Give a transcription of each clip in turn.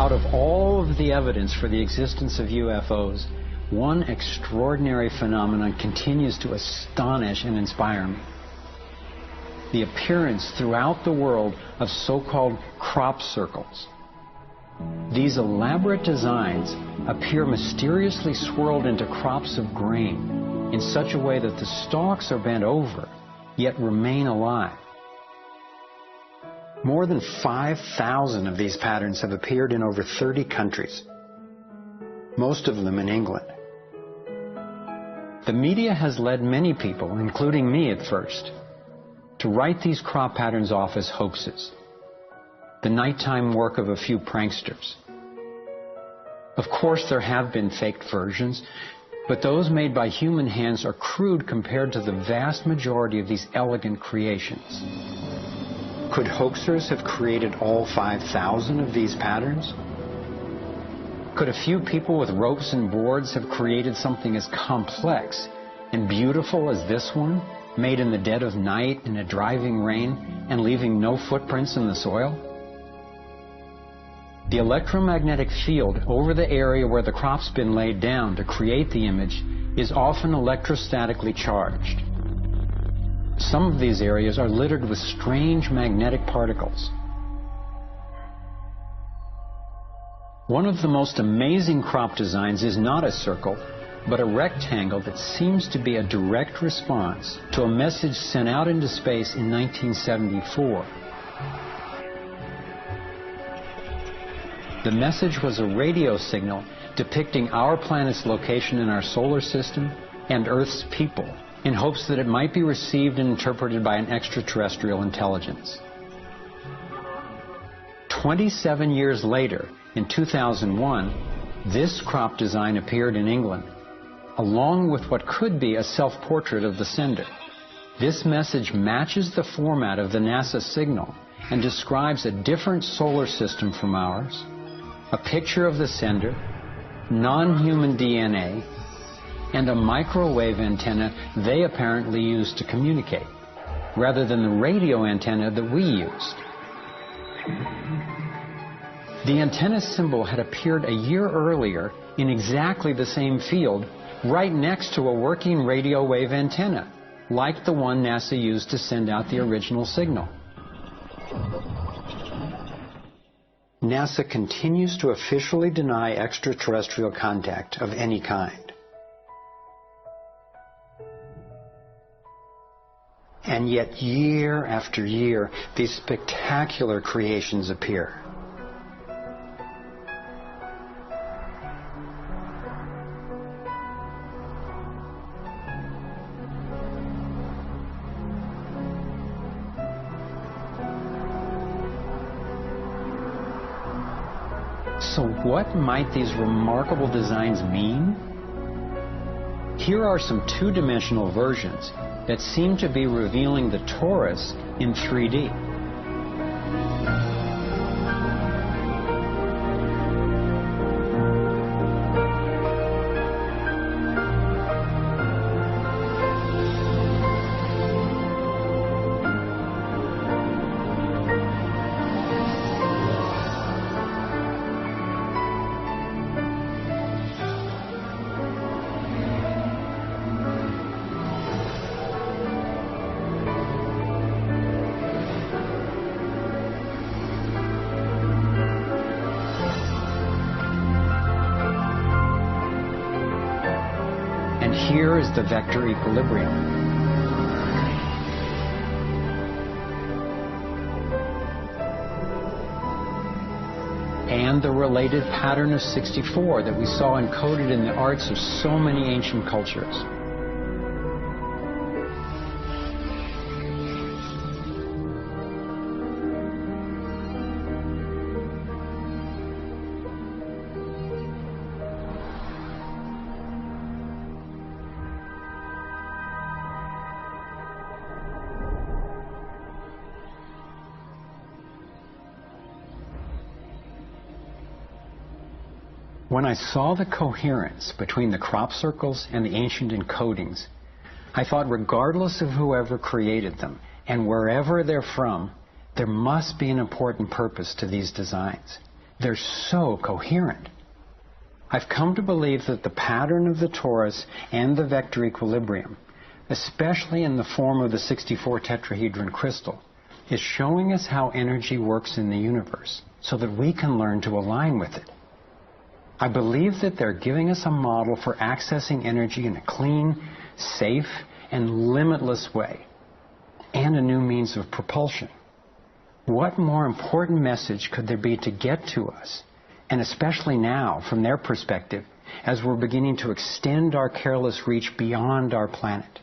Out of all of the evidence for the existence of UFOs, one extraordinary phenomenon continues to astonish and inspire me. The appearance throughout the world of so-called crop circles. These elaborate designs appear mysteriously swirled into crops of grain in such a way that the stalks are bent over, yet remain alive. More than 5,000 of these patterns have appeared in over 30 countries, most of them in England. The media has led many people, including me at first, to write these crop patterns off as hoaxes, the nighttime work of a few pranksters. Of course, there have been faked versions, but those made by human hands are crude compared to the vast majority of these elegant creations. Could hoaxers have created all 5,000 of these patterns? Could a few people with ropes and boards have created something as complex and beautiful as this one, made in the dead of night in a driving rain and leaving no footprints in the soil? The electromagnetic field over the area where the crop's been laid down to create the image is often electrostatically charged. Some of these areas are littered with strange magnetic particles. One of the most amazing crop designs is not a circle, but a rectangle that seems to be a direct response to a message sent out into space in 1974. The message was a radio signal depicting our planet's location in our solar system and Earth's people, in hopes that it might be received and interpreted by an extraterrestrial intelligence. 27 years later, in 2001, this crop design appeared in England, along with what could be a self-portrait of the sender. This message matches the format of the NASA signal and describes a different solar system from ours, a picture of the sender, non-human DNA, and a microwave antenna they apparently used to communicate, rather than the radio antenna that we used. The antenna symbol had appeared a year earlier in exactly the same field, right next to a working radio wave antenna, like the one NASA used to send out the original signal. NASA continues to officially deny extraterrestrial contact of any kind. And yet, year after year, these spectacular creations appear. So what might these remarkable designs mean? Here are some two-dimensional versions that seem to be revealing the torus in 3D. Here is the vector equilibrium. And the related pattern of 64 that we saw encoded in the arts of so many ancient cultures. When I saw the coherence between the crop circles and the ancient encodings, I thought regardless of whoever created them and wherever they're from, there must be an important purpose to these designs. They're so coherent. I've come to believe that the pattern of the torus and the vector equilibrium, especially in the form of the 64 tetrahedron crystal, is showing us how energy works in the universe so that we can learn to align with it. I believe that they're giving us a model for accessing energy in a clean, safe, and limitless way, and a new means of propulsion. What more important message could there be to get to us, and especially now, from their perspective, as we're beginning to extend our careless reach beyond our planet?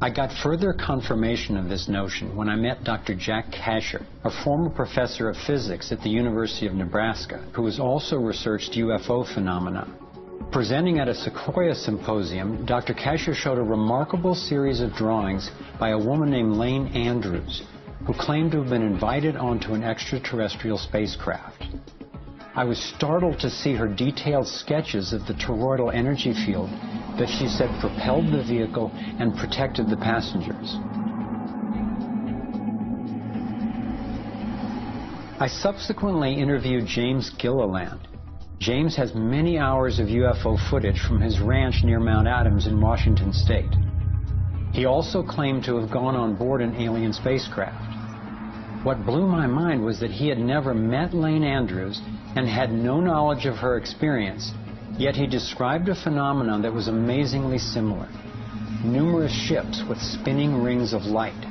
I got further confirmation of this notion when I met Dr. Jack Kasher, a former professor of physics at the University of Nebraska, who has also researched UFO phenomena. Presenting at a Sequoia symposium, Dr. Kasher showed a remarkable series of drawings by a woman named Lane Andrews, who claimed to have been invited onto an extraterrestrial spacecraft. I was startled to see her detailed sketches of the toroidal energy field that she said propelled the vehicle and protected the passengers. I subsequently interviewed James Gilliland. James has many hours of UFO footage from his ranch near Mount Adams in Washington State. He also claimed to have gone on board an alien spacecraft. What blew my mind was that he had never met Lane Andrews and had no knowledge of her experience, yet he described a phenomenon that was amazingly similar: numerous ships with spinning rings of light.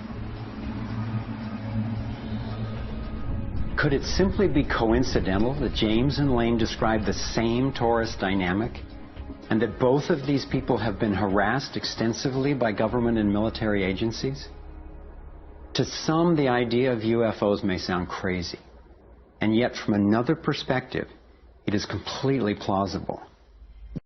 Could it simply be coincidental that James and Lane described the same torus dynamic, and that both of these people have been harassed extensively by government and military agencies? To some, the idea of UFOs may sound crazy, and yet from another perspective, it is completely plausible.